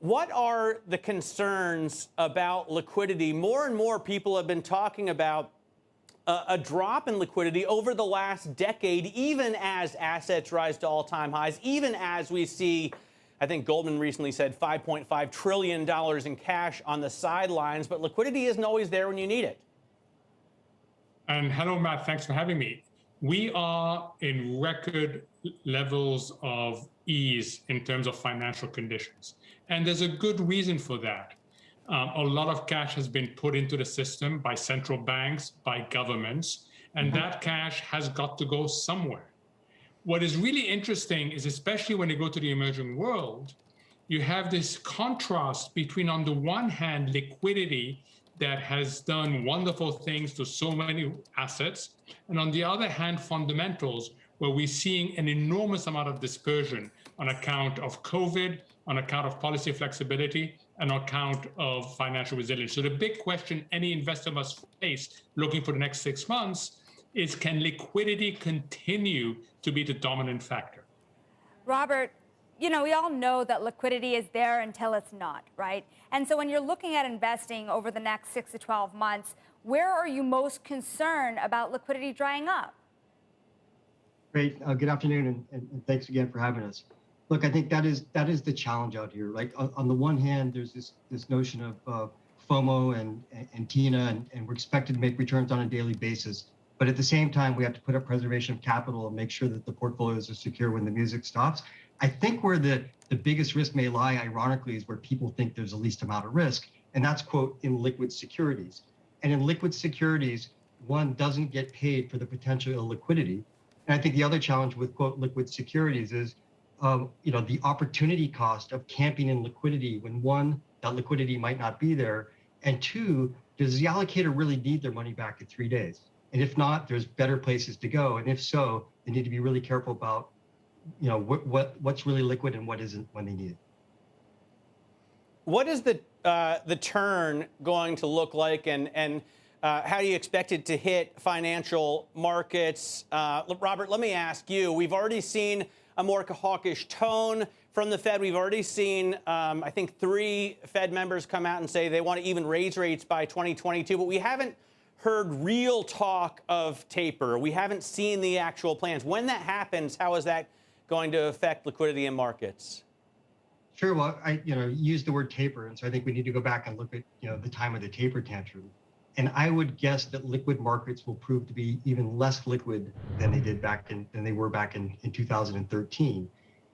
What are the concerns about liquidity? More and more people have been talking about a drop in liquidity over the last decade, even as assets rise to all-time highs, even as we see, I think Goldman recently said $5.5 trillion in cash on the sidelines, but liquidity isn't always there when you need it. And hello, Matt, thanks for having me. We are in record levels of ease in terms of financial conditions. And there's a good reason for that. A lot of cash has been put into the system by central banks, by governments, and that cash has got to go somewhere. What is really interesting is, especially when you go to the emerging world, you have this contrast between, on the one hand, liquidity that has done wonderful things to so many assets, and on the other hand, fundamentals, where we're seeing an enormous amount of dispersion on account of COVID, on account of policy flexibility, and on account of financial resilience. So the big question any investor must face looking for the next 6 months is, can liquidity continue to be the dominant factor? Robert, you know, we all know that liquidity is there until it's not, right? And so when you're looking at investing over the next 6 to 12 months, where are you most concerned about liquidity drying up? Great. Good afternoon, and thanks again for having us. Look, I think that is the challenge out here, right? On the one hand, there's this notion of FOMO and TINA, and we're expected to make returns on a daily basis. But at the same time, we have to put up preservation of capital and make sure that the portfolios are secure when the music stops. I think where the biggest risk may lie, ironically, is where people think there's the least amount of risk, and that's, quote, in liquid securities. And in liquid securities, one doesn't get paid for the potential illiquidity. And I think the other challenge with, quote, liquid securities is, the opportunity cost of camping in liquidity when, one, that liquidity might not be there, and two, does the allocator really need their money back in 3 days? And if not, there's better places to go. And if so, they need to be really careful about, what's really liquid and what isn't when they need it. What is the turn going to look like, and how do you expect it to hit financial markets? Robert, let me ask you, we've already seen a more hawkish tone from the Fed. We've already seen, I think, 3 Fed members come out and say they want to even raise rates by 2022, but we haven't heard real talk of taper. We haven't seen the actual plans. When that happens, how is that going to affect liquidity in markets? Sure. Well, I used the word taper, and so I think we need to go back and look at the time of the taper tantrum. And I would guess that liquid markets will prove to be even less liquid than they were back in 2013.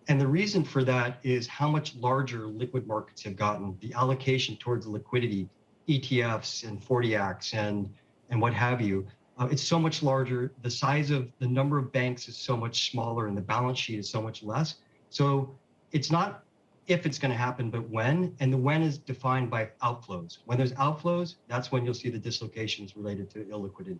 And the reason for that is how much larger liquid markets have gotten. The allocation towards liquidity, ETFs and 40 Acts and what have you, it's so much larger. The size of the number of banks is so much smaller, and the balance sheet is so much less. So it's not if it's going to happen, but when, and the when is defined by outflows. When there's outflows, that's when you'll see the dislocations related to illiquidity.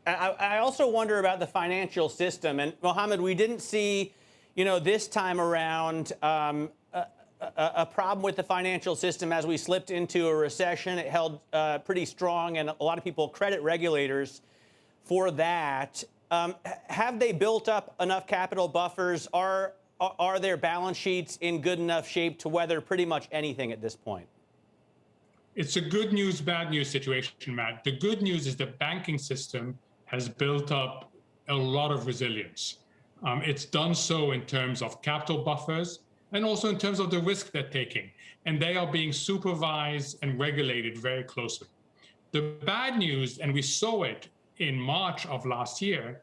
I also wonder about the financial system. And Mohamed, we didn't see, this time around a problem with the financial system as we slipped into a recession. It held pretty strong, and a lot of people credit regulators for that. Have they built up enough capital buffers? Are their balance sheets in good enough shape to weather pretty much anything at this point? It's a good news, bad news situation, Matt. The good news is the banking system has built up a lot of resilience. It's done so in terms of capital buffers and also in terms of the risk they're taking. And they are being supervised and regulated very closely. The bad news, and we saw it in March of last year,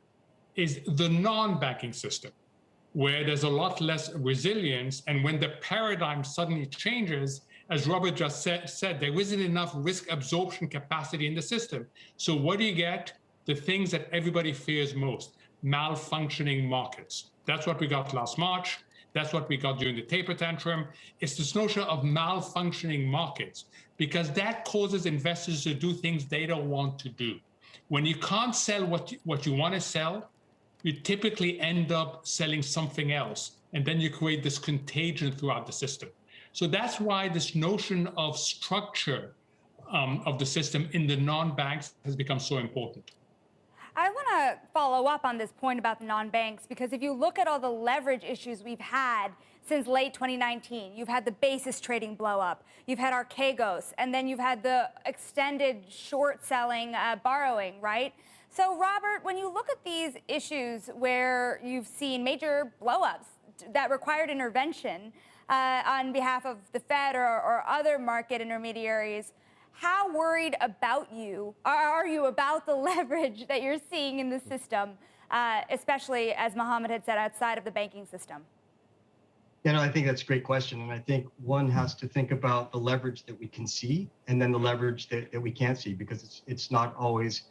is the non-banking system, where there's a lot less resilience. And when the paradigm suddenly changes, as Robert just said, there isn't enough risk absorption capacity in the system. So what do you get? The things that everybody fears most: malfunctioning markets. That's what we got last March. That's what we got during the taper tantrum. It's this notion of malfunctioning markets, because that causes investors to do things they don't want to do. When you can't sell what you want to sell, you typically end up selling something else, and then you create this contagion throughout the system. So that's why this notion of structure of the system in the non-banks has become so important. I want to follow up on this point about the non-banks, because if you look at all the leverage issues we've had since late 2019, you've had the basis trading blow up, you've had Archegos, and then you've had the extended short selling borrowing, right? So, Robert, when you look at these issues where you've seen major blow-ups that required intervention on behalf of the Fed or other market intermediaries, how worried are you about the leverage that you're seeing in the system, especially, as Mohamed had said, outside of the banking system? Yeah, no, I think that's a great question. And I think one has to think about the leverage that we can see and then the leverage that we can't see, because it's not always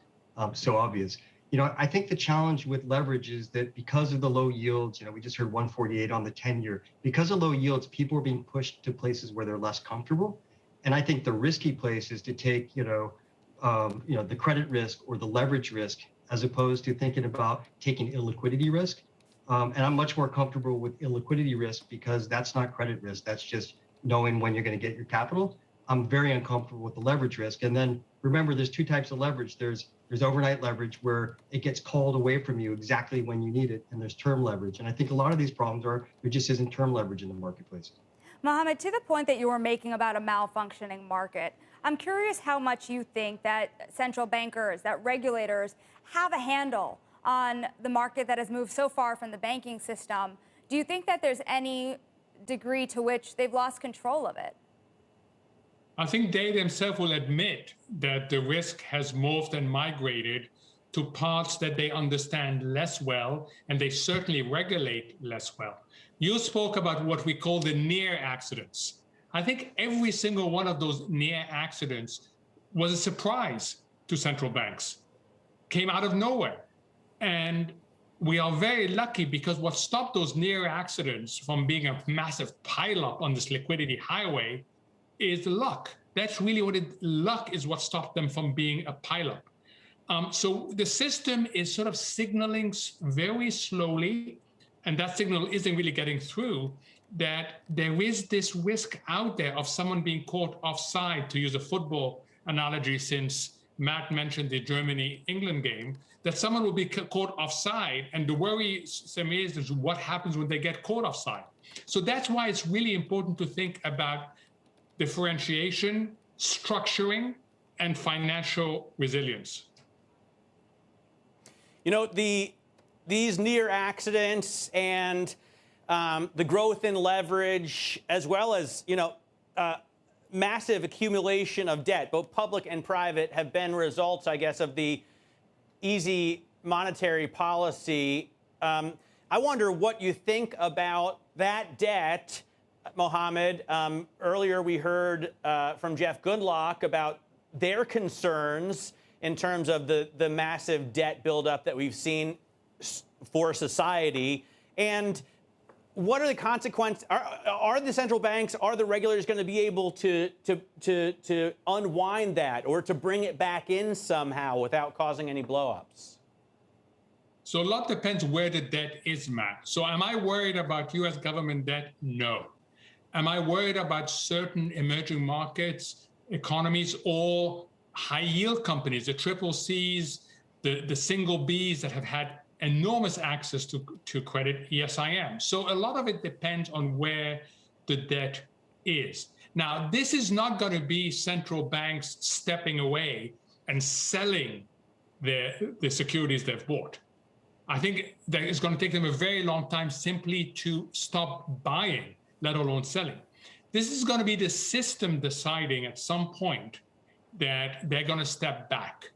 so obvious. I think the challenge with leverage is that because of the low yields, we just heard 148 on the 10-year, because of low yields, people are being pushed to places where they're less comfortable. And I think the risky place is to take, the credit risk or the leverage risk, as opposed to thinking about taking illiquidity risk. And I'm much more comfortable with illiquidity risk because that's not credit risk. That's just knowing when you're going to get your capital. I'm very uncomfortable with the leverage risk. And then remember, there's two types of leverage. There's overnight leverage where it gets called away from you exactly when you need it. And there's term leverage. And I think a lot of these problems there just isn't term leverage in the marketplace. Mohamed, to the point that you were making about a malfunctioning market, I'm curious how much you think that central bankers, that regulators have a handle on the market that has moved so far from the banking system. Do you think that there's any degree to which they've lost control of it? I think they themselves will admit that the risk has morphed and migrated to parts that they understand less well, and they certainly regulate less well. You spoke about what we call the near accidents. I think every single one of those near accidents was a surprise to central banks, came out of nowhere. And we are very lucky, because what stopped those near accidents from being a massive pileup on this liquidity highway is luck. That's really luck is what stopped them from being a pileup. So the system is sort of signaling very slowly, and that signal isn't really getting through, that there is this risk out there of someone being caught offside, to use a football analogy, since Matt mentioned the Germany-England game, that someone will be caught offside. And the worry, Samir, is what happens when they get caught offside. So that's why it's really important to think about differentiation, structuring, and financial resilience. These near accidents and the growth in leverage, as well as, massive accumulation of debt, both public and private, have been results, I guess, of the easy monetary policy. I wonder what you think about that debt, Mohamed. Earlier we heard from Jeff Goodlock about their concerns in terms of the massive debt buildup that we've seen for society. And what are the consequences? Are the central banks, are the regulators going to be able to unwind that, or to bring it back in somehow without causing any blowups? So a lot depends where the debt is, Matt. So am I worried about U.S. government debt? No. Am I worried about certain emerging markets, economies, or high yield companies, the triple Cs, the single Bs that have had enormous access to credit? Yes, I am. So a lot of it depends on where the debt is. Now, this is not going to be central banks stepping away and selling the securities they've bought. I think that it's going to take them a very long time simply to stop buying, let alone selling. This is going to be the system deciding at some point that they're going to step back.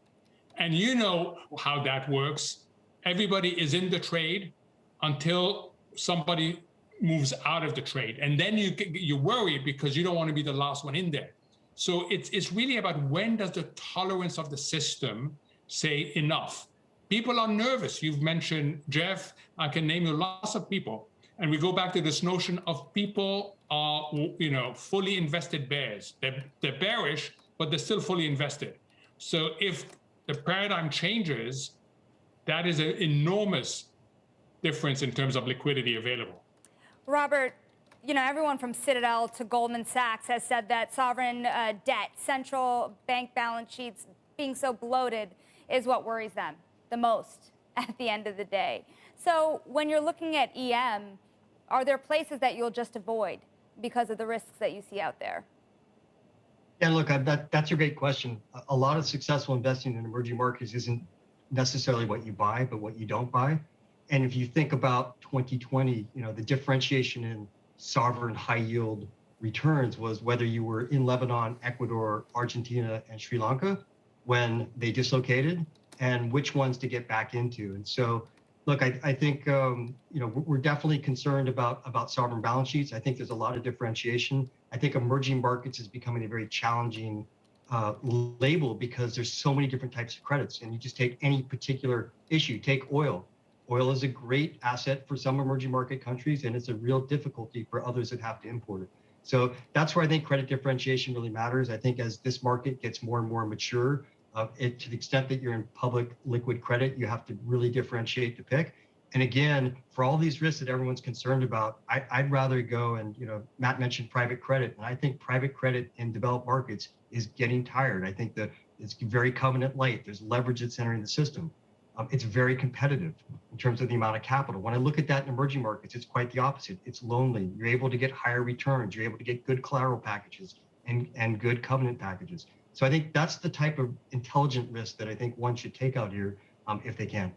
And you know how that works. Everybody is in the trade until somebody moves out of the trade. And then you worry because you don't want to be the last one in there. So it's really about, when does the tolerance of the system say enough? People are nervous. You've mentioned, Jeff, I can name you lots of people. And we go back to this notion of people are, fully invested bears. They're bearish, but they're still fully invested. So if the paradigm changes, that is an enormous difference in terms of liquidity available. Robert, everyone from Citadel to Goldman Sachs has said that sovereign debt, central bank balance sheets being so bloated, is what worries them. the most at the end of the day. So when you're looking at EM, are there places that you'll just avoid because of the risks that you see out there? Yeah, look, that's a great question. A lot of successful investing in emerging markets isn't necessarily what you buy, but what you don't buy. And if you think about 2020, the differentiation in sovereign high yield returns was whether you were in Lebanon, Ecuador, Argentina, and Sri Lanka when they dislocated, and which ones to get back into. And so, look, I think we're definitely concerned about sovereign balance sheets. I think there's a lot of differentiation. I think emerging markets is becoming a very challenging label because there's so many different types of credits, and you just take any particular issue. Take oil. Oil is a great asset for some emerging market countries, and it's a real difficulty for others that have to import it. So that's where I think credit differentiation really matters. I think as this market gets more and more mature, to the extent that you're in public liquid credit, you have to really differentiate the pick. And again, for all these risks that everyone's concerned about, I'd rather go and, Matt mentioned private credit, and I think private credit in developed markets is getting tired. I think that it's very covenant light. There's leverage that's entering the system. It's very competitive in terms of the amount of capital. When I look at that in emerging markets, it's quite the opposite. It's lonely. You're able to get higher returns. You're able to get good collateral packages and good covenant packages. So I think that's the type of intelligent risk that I think one should take out here if they can.